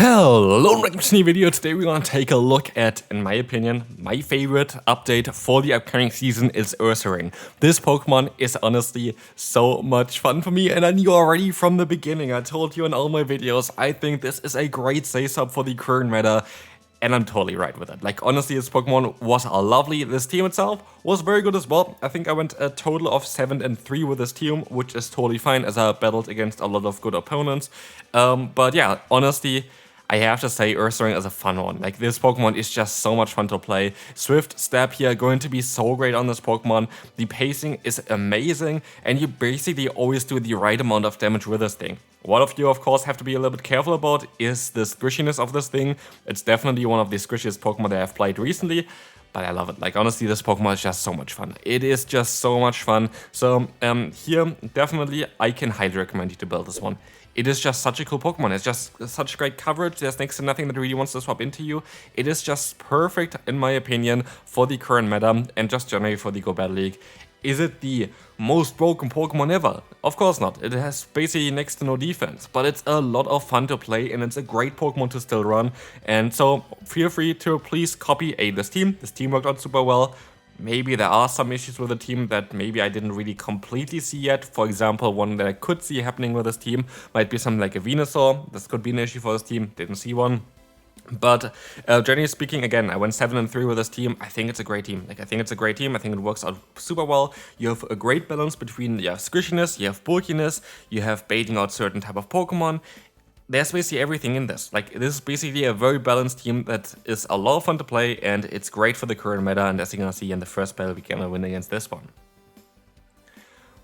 Hello, New video. Today we're gonna take a look at, in my opinion, my favorite update for the upcoming season is Ursaring. This Pokemon is honestly so much fun for me, and I knew already from the beginning. I told you in all my videos, I think this is a great save-up for the current meta. And I'm totally right with it. Like, honestly, this Pokemon was lovely. This team itself was very good as well. I think I went a total of 7-3 with this team, which is totally fine as I battled against a lot of good opponents. But yeah, honestly, I have to say Ursaring is a fun one. Like, this Pokemon is just so much fun to play. Swift Step here going to be so great on this Pokemon. The pacing is amazing, and you basically always do the right amount of damage with this thing. What of you, of course, have to be a little bit careful about is the squishiness of this thing. It's definitely one of the squishiest Pokemon that I've played recently, but I love it. Like, honestly, this Pokemon is just so much fun. It is just so much fun. So, here, definitely, I can highly recommend you to build this one. It is just such a cool Pokemon. It's just such great coverage. There's next to nothing that really wants to swap into you. It is just perfect, in my opinion, for the current meta and just generally for the Go Battle League. Is it the most broken Pokemon ever? Of course not. It has basically next to no defense, but it's a lot of fun to play and it's a great Pokemon to still run. And so feel free to please copy this team. This team worked out super well. Maybe there are some issues with the team that maybe I didn't really completely see yet. For example, one that I could see happening with this team might be something like a Venusaur. This could be an issue for this team. Didn't see one. But generally speaking, again, I went 7-3 with this team. I think it's a great team. Like, I think it's a great team. I think it works out super well. You have a great balance between, you have squishiness, you have bulkiness, you have baiting out certain type of Pokemon. There's basically everything in this. Like, this is basically a very balanced team that is a lot of fun to play, and it's great for the current meta. And as you're gonna see in the first battle, we're gonna win against this one.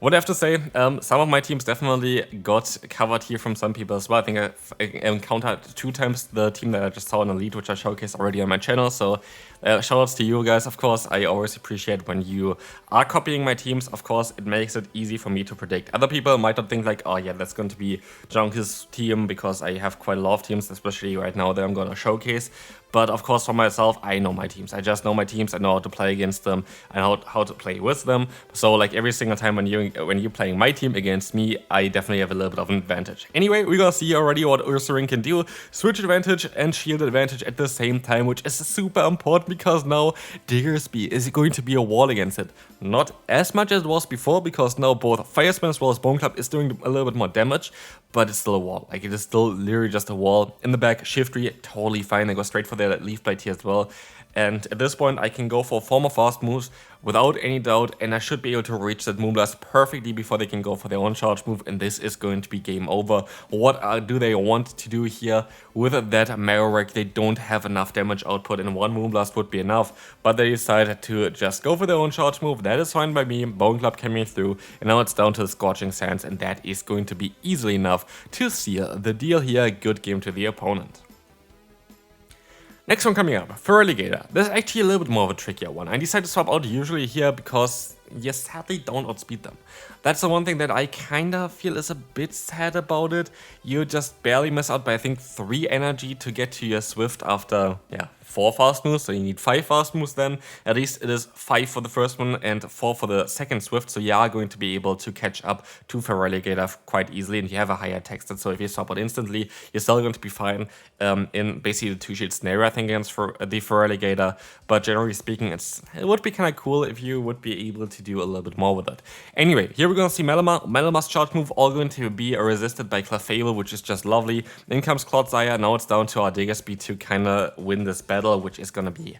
What I have to say, some of my teams definitely got covered here from some people as well. I think I encountered 2 times the team that I just saw in Elite, which I showcased already on my channel. So shoutouts to you guys, of course. I always appreciate when you are copying my teams. Of course, it makes it easy for me to predict. Other people might not think like, oh yeah, that's going to be Jonkus' team, because I have quite a lot of teams, especially right now that I'm going to showcase. But of course, for myself, I know my teams. I just know my teams. I know how to play against them and how to play with them. So like every single time when you're playing my team against me, I definitely have a little bit of an advantage. Anyway, we're gonna see already what Ursaring can do. Switch advantage and shield advantage at the same time, which is super important because now Diggersby is going to be a wall against it. Not as much as it was before, because now both Fire Spin as well as Bone Club is doing a little bit more damage, but it's still a wall. Like, it is still literally just a wall. In the back, Shiftry, totally fine. I go straight for the Leaf Blade here as well. And at this point, I can go for 4 more fast moves without any doubt, and I should be able to reach that Moonblast perfectly before they can go for their own charge move, and this is going to be game over. What do they want to do here? With that Marowak, they don't have enough damage output, and 1 Moonblast would be enough, but they decided to just go for their own charge move. That is fine by me. Bone Club coming through, and now it's down to the Scorching Sands, and that is going to be easily enough to seal the deal here. Good game to the opponent. Next one coming up, Feraligatr. This is actually a little bit more of a trickier one. I decided to swap out usually here because you sadly don't outspeed them. That's the one thing that I kinda feel is a bit sad about it. You just barely miss out by, I think, 3 energy to get to your Swift after, yeah, 4 fast moves, so you need 5 fast moves then. At least it is 5 for the first one and 4 for the second Swift, so you are going to be able to catch up to Feraligatr quite easily, and you have a higher attack stat, so if you swap out instantly, you're still going to be fine in basically the 2-shield scenario, I think, against the Feraligatr. But generally speaking, it would be kind of cool if you would be able to do a little bit more with it. Anyway, here we're going to see Malamar. Malamar's charge move all going to be resisted by Clefable, which is just lovely. In comes Clodsire. Now it's down to our Diggersby to kind of win this battle, which is going to be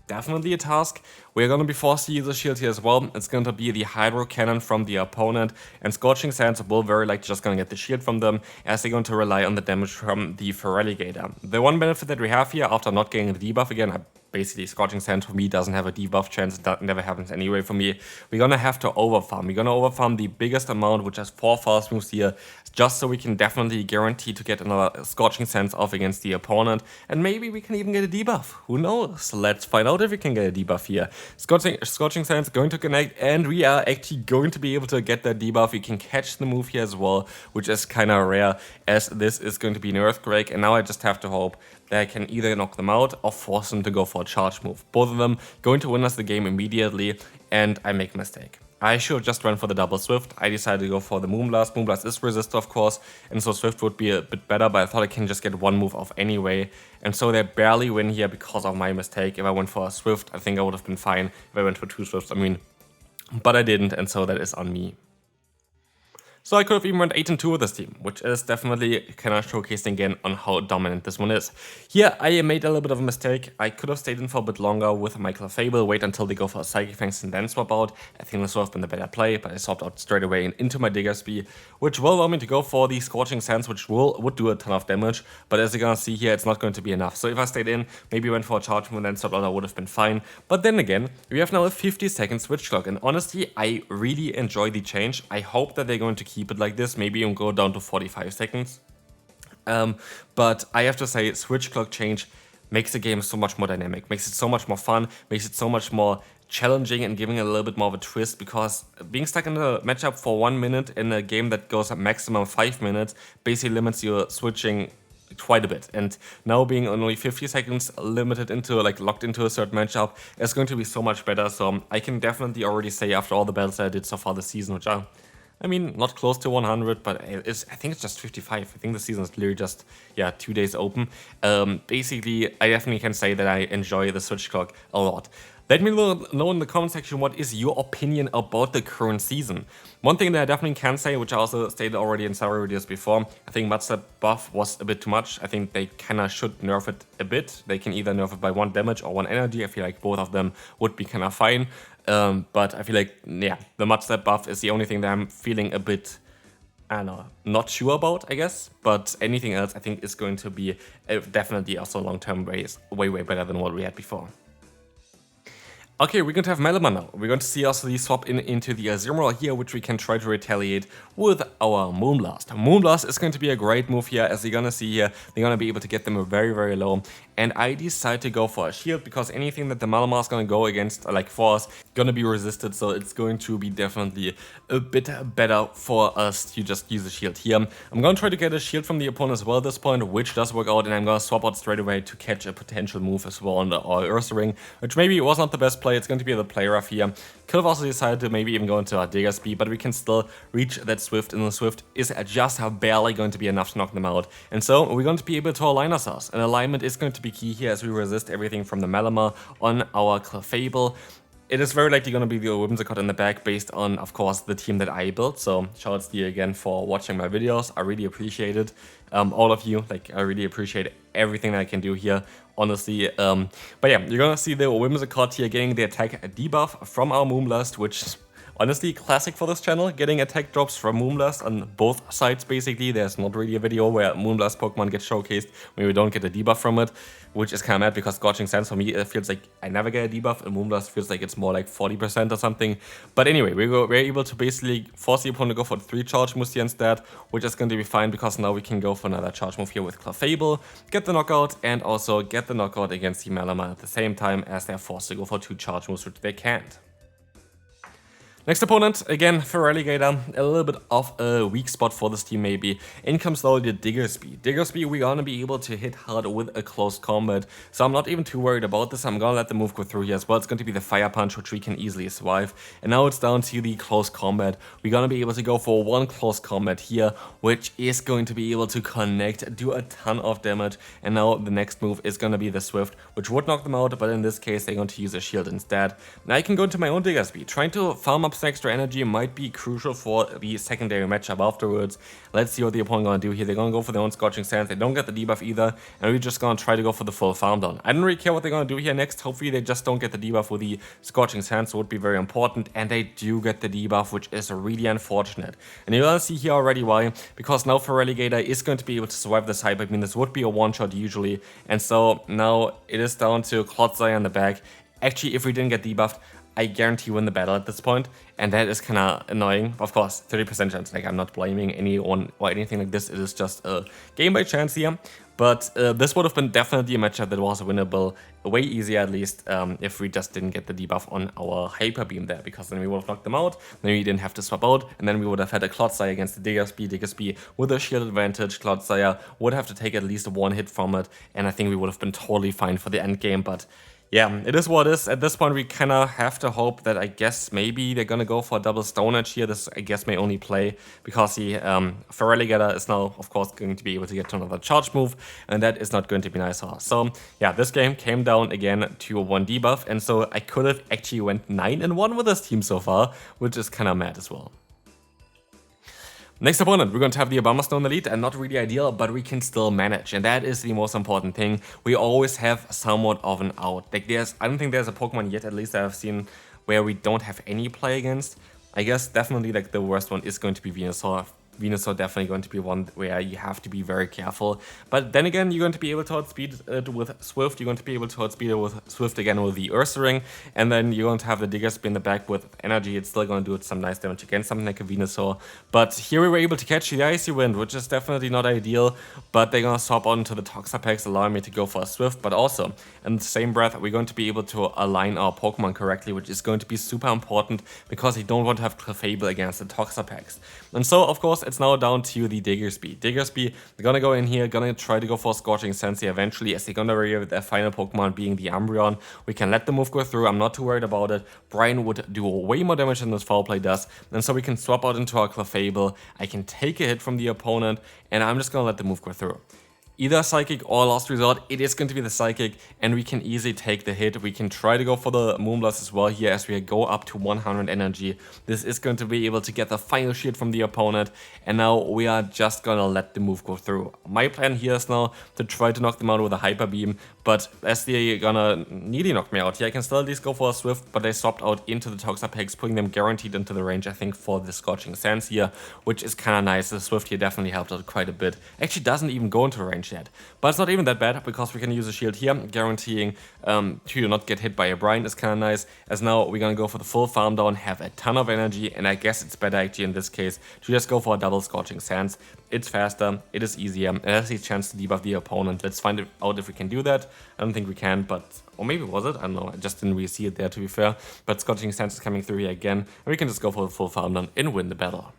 definitely a task. We're going to be forced to use a shield here as well. It's going to be the Hydro Cannon from the opponent, and Scorching Sands will very likely just going to get the shield from them, as they're going to rely on the damage from the Feraligatr. The one benefit that we have here, after not getting the debuff again, basically Scorching Sands for me doesn't have a debuff chance. That never happens anyway for me. We're gonna have to overfarm. We're gonna overfarm the biggest amount, which has 4 fast moves here, just so we can definitely guarantee to get another Scorching Sands off against the opponent, and maybe we can even get a debuff. Who knows? Let's find out if we can get a debuff here. Scorching Sands going to connect, and we are actually going to be able to get that debuff. We can catch the move here as well, which is kind of rare, as this is going to be an Earthquake, and now I just have to hope that I can either knock them out or force them to go for a charge move. Both of them going to win us the game immediately, and I make a mistake. I should have just went for the double Swift. I decided to go for the Moonblast. Moonblast is resist, of course, and so Swift would be a bit better, but I thought I can just get one move off anyway. And so they barely win here because of my mistake. If I went for a Swift, I think I would have been fine. If I went for 2 Swifts, I mean, but I didn't, and so that is on me. So I could have even went 8-2 with this team, which is definitely kind of showcasing again on how dominant this one is. Here, I made a little bit of a mistake. I could have stayed in for a bit longer with my Clefable, wait until they go for a Psychic Fangs and then swap out. I think this would have been the better play, but I swapped out straight away and into my Diggersby, which will allow me to go for the Scorching Sands, which would do a ton of damage, but as you're gonna see here, it's not going to be enough. So if I stayed in, maybe went for a charge move and then swapped out, I would have been fine. But then again, we have now a 50-second switch clock, and honestly, I really enjoy the change. I hope that they're going to keep it like this, maybe even go down to 45 seconds. But I have to say, switch clock change makes the game so much more dynamic, makes it so much more fun, makes it so much more challenging and giving it a little bit more of a twist, because being stuck in a matchup for 1 minute in a game that goes a maximum 5 minutes basically limits your switching quite a bit. And now being only 50 seconds limited into, like, locked into a certain matchup is going to be so much better. So I can definitely already say, after all the battles I did so far this season, which are, I mean, not close to 100, but I think it's just 55. I think the season is literally just, 2 days open. Basically, I definitely can say that I enjoy the switch clock a lot. Let me know in the comment section what is your opinion about the current season. One thing that I definitely can say, which I also stated already in several videos before, I think Matchup buff was a bit too much. I think they kinda should nerf it a bit. They can either nerf it by 1 damage or 1 energy. I feel like both of them would be kinda fine. But I feel like, the Matchup buff is the only thing that I'm feeling a bit, I don't know, not sure about, I guess. But anything else I think is going to be definitely also long-term way better than what we had before. Okay, we're going to have Malamar now. We're going to see also the swap into the Germnaa here, which we can try to retaliate with our Moonblast. Moonblast is going to be a great move here, as you're going to see here. They're going to be able to get them very, very low. And I decide to go for a shield, because anything that the Malamar is going to go against, like force, going to be resisted. So it's going to be definitely a bit better for us to just use a shield here. I'm going to try to get a shield from the opponent as well at this point, which does work out. And I'm going to swap out straight away to catch a potential move as well on our Ursaring, which maybe was not the best play. It's going to be the play rough here. Could have also decided to maybe even go into our Diggersby, but we can still reach that Swift, and the Swift is just barely going to be enough to knock them out. And so we're going to be able to align ourselves. And alignment is going to be key here, as we resist everything from the Malamar on our Clefable. It is very likely going to be the Whimsicott in the back, based on, of course, the team that I built. So shoutouts to you again for watching my videos. I really appreciate it. All of you, like, I really appreciate everything that I can do here, honestly. But yeah, you're going to see the Whimsicott here getting the attack debuff from our Moonblast, which is honestly classic for this channel, getting attack drops from Moonblast on both sides, basically. There's not really a video where Moonblast Pokemon get showcased when we don't get a debuff from it, which is kind of mad, because Scorching Sands for me, it feels like I never get a debuff, and Moonblast feels like it's more like 40% or something. But anyway, we're able to basically force the opponent to go for 3 charge moves here instead, which is going to be fine, because now we can go for another charge move here with Clefable, get the knockout, and also get the knockout against the Malamar at the same time, as they're forced to go for 2 charge moves, which they can't. Next opponent, again, Feraligatr, a little bit of a weak spot for this team maybe. In comes though the Diggersby. Diggersby, we're gonna be able to hit hard with a close combat, so I'm not even too worried about this. I'm gonna let the move go through here as well. It's going to be the Fire Punch, which we can easily survive. And now it's down to the close combat. We're gonna be able to go for 1 close combat here, which is going to be able to connect, do a ton of damage. And now the next move is gonna be the Swift, which would knock them out, but in this case they're going to use a shield instead. Now I can go into my own Diggersby. Trying to farm up some extra energy might be crucial for the secondary matchup afterwards. Let's see what the opponent gonna do here. They're gonna go for their own Scorching Sands. They don't get the debuff either, and we're just gonna try to go for the full farm down. I don't really care what they're gonna do here next. Hopefully they just don't get the debuff with the Scorching Sands, so it would be very important. And they do get the debuff, which is really unfortunate. And you're gonna see here already why, because now Feraligatr is going to be able to survive this hype. I mean, this would be a one-shot usually, and so now it is down to Clodsire in the back. Actually, if we didn't get debuffed, I guarantee win the battle at this point, and that is kind of annoying. Of course, 30% chance, like, I'm not blaming anyone or anything like this. It is just a game by chance here, but this would have been definitely a matchup that was winnable, way easier at least, if we just didn't get the debuff on our Hyper Beam there, because then we would have knocked them out, then we didn't have to swap out, and then we would have had a Clodsire against the Diggersby with a shield advantage. Clodsire would have to take at least 1 hit from it, and I think we would have been totally fine for the end game. But Yeah, it is what it is. At this point, we kind of have to hope that I guess maybe they're going to go for a double Stone Edge here. This, I guess, may only play because the Feraligatr is now, of course, going to be able to get to another charge move, and that is not going to be nice. So, yeah, this game came down again to 1 debuff, and so I could have actually went 9-1 with this team so far, which is kind of mad as well. Next opponent, we're going to have the Abomasnow Elite, and not really ideal, but we can still manage, and that is the most important thing. We always have somewhat of an out. Like I don't think there's a Pokemon yet, at least I have seen, where we don't have any play against. I guess definitely like the worst one is going to be Venusaur. Venusaur definitely going to be one where you have to be very careful. But then again, you're going to be able to outspeed it with Swift. You're going to be able to outspeed it with Swift again with the Ursaring. And then you're going to have the Diggersby in the back with energy. It's still going to do some nice damage against something like a Venusaur. But here we were able to catch the Icy Wind, which is definitely not ideal. But they're going to swap on to the Toxapex, allowing me to go for a Swift. But also, in the same breath, we're going to be able to align our Pokemon correctly, which is going to be super important because you don't want to have Clefable against the Toxapex. And so, of course, it's now down to the Diggersby. Diggersby, they're gonna go in here, gonna try to go for Scorching Sensei eventually, as they're gonna rear their final Pokemon being the Umbreon. We can let the move go through, I'm not too worried about it. Brian would do way more damage than this Foul Play does, and so we can swap out into our Clefable. I can take a hit from the opponent, and I'm just gonna let the move go through. Either Psychic or Last Resort, it is going to be the Psychic, and we can easily take the hit. We can try to go for the Moonblast as well here as we go up to 100 energy. This is going to be able to get the final shield from the opponent, and now we are just gonna let the move go through. My plan here is now to try to knock them out with a Hyper Beam, but as they're gonna nearly knock me out here, I can still at least go for a Swift, but they swapped out into the Toxapex, putting them guaranteed into the range, I think, for the Scorching Sands here, which is kind of nice. The Swift here definitely helped out quite a bit. Actually doesn't even go into range yet. But it's not even that bad because we can use a shield here, guaranteeing to not get hit by a Brine is kind of nice. As now we're gonna go for the full farm down, have a ton of energy, and I guess it's better actually in this case to just go for a double Scorching Sands. It's faster, it is easier, it has the chance to debuff the opponent. Let's find out if we can do that. I don't think we can, but or maybe was it? I don't know, I just didn't really see it there to be fair. But Scorching Sands is coming through here again, and we can just go for the full farm down and win the battle.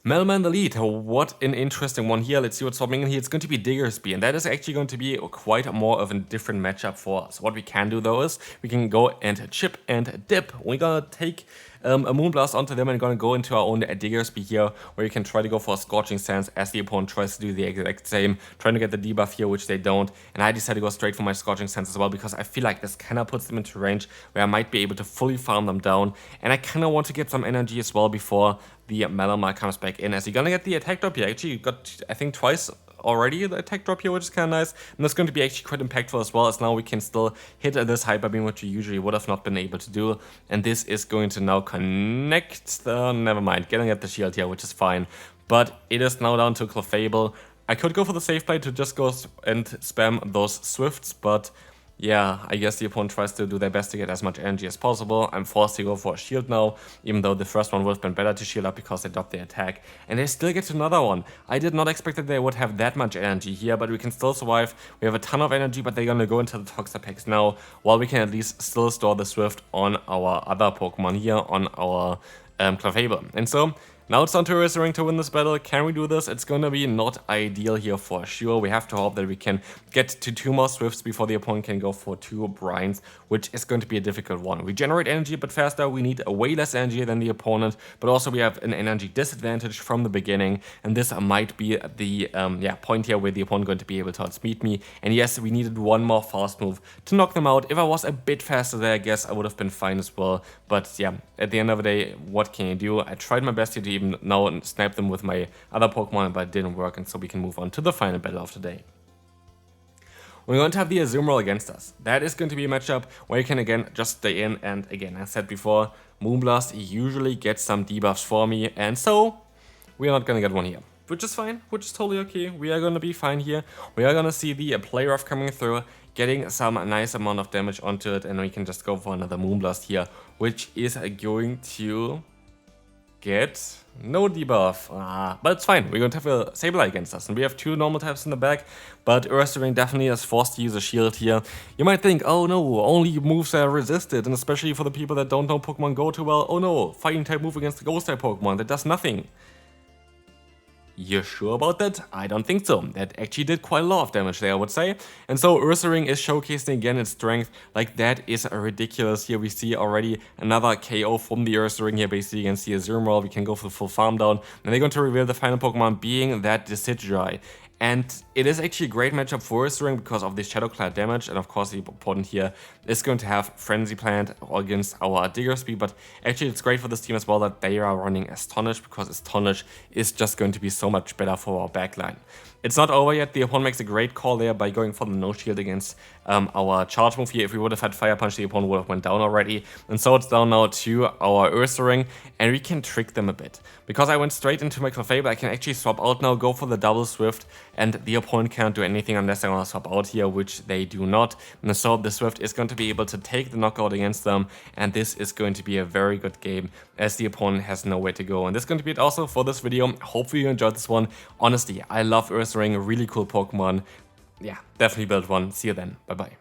Malamar the lead, what an interesting one here. Let's see what's swapping in here. It's going to be Diggersby, and that is actually going to be quite more of a different matchup for us. What we can do though is we can go and chip and dip. We're gonna take a Moonblast onto them and gonna go into our own Diggersby here, where you can try to go for a Scorching Sands as the opponent tries to do the exact same, trying to get the debuff here, which they don't. And I decided to go straight for my Scorching Sands as well because I feel like this kind of puts them into range where I might be able to fully farm them down, and I kind of want to get some energy as well before the Malamar comes back in, as you're gonna get the attack drop here. Actually, you got, I think, twice already the attack drop here, which is kind of nice. And that's going to be actually quite impactful as well, as now we can still hit this Hyper Beam, which we usually would have not been able to do. And this is going to now connect, never mind, getting at the shield here, which is fine. But it is now down to Clefable. I could go for the safe play to just go and spam those Swifts, but yeah, I guess the opponent tries to do their best to get as much energy as possible. I'm forced to go for a shield now, even though the first one would have been better to shield up because they dropped the attack. And they still get another one. I did not expect that they would have that much energy here, but we can still survive. We have a ton of energy, but they're gonna go into the Toxapex now, while we can at least still store the Swift on our other Pokemon here, on our Clefable. And so now it's down to Ursaring to win this battle. Can we do this? It's gonna be not ideal here for sure. We have to hope that we can get to 2 more Swifts before the opponent can go for 2 Brines, which is going to be a difficult one. We generate energy a bit faster, we need way less energy than the opponent, but also we have an energy disadvantage from the beginning, and this might be the point here where the opponent going to be able to outspeed me. And yes, we needed 1 more fast move to knock them out. If I was a bit faster there, I guess I would have been fine as well. But yeah, at the end of the day, what can you do? I tried my best here to even now snipe them with my other Pokemon, but it didn't work, and so we can move on to the final battle of the day. We're going to have the Azumarill against us. That is going to be a matchup where you can again just stay in, and again, as said before, Moonblast usually gets some debuffs for me, and so we are not going to get one here. Which is fine, which is totally okay. We are going to be fine here. We are going to see the Play Rough coming through, getting some nice amount of damage onto it, and we can just go for another Moonblast here, which is going to get no debuff. But it's fine. We're going to have a Sableye against us, and we have 2 normal types in the back, but Ursaring definitely is forced to use a shield here. You might think, oh no, only moves are resisted, and especially for the people that don't know Pokemon Go too well, oh no, fighting type move against the ghost type Pokemon, that does nothing. You're sure about that? I don't think so. That actually did quite a lot of damage there, I would say. And so Ursaring is showcasing again its strength. Like, that is ridiculous. Here we see already another KO from the Ursaring here, basically. You can see a Zero. We can go for the full farm down. And they're going to reveal the final Pokemon being that Decidueye. And it is actually a great matchup for Ursaring because of the Shadow Clad damage, and of course the opponent here is going to have Frenzy Plant against our Digger Speed, but actually it's great for this team as well that they are running Astonish, because Astonish is just going to be so much better for our backline. It's not over yet. The opponent makes a great call there by going for the no shield against our charge move here. If we would have had Fire Punch, the opponent would have went down already. And so it's down now to our Ursaring, and we can trick them a bit. Because I went straight into my Clefable, I can actually swap out now, go for the double Swift, and the opponent can't do anything unless I want to swap out here, which they do not. And so the Swift is going to be able to take the knockout against them, and this is going to be a very good game as the opponent has nowhere to go. And this is going to be it also for this video. Hopefully you enjoyed this one. Honestly, I love Ursaring, a really cool Pokemon. Yeah, definitely build one. See you then. Bye bye.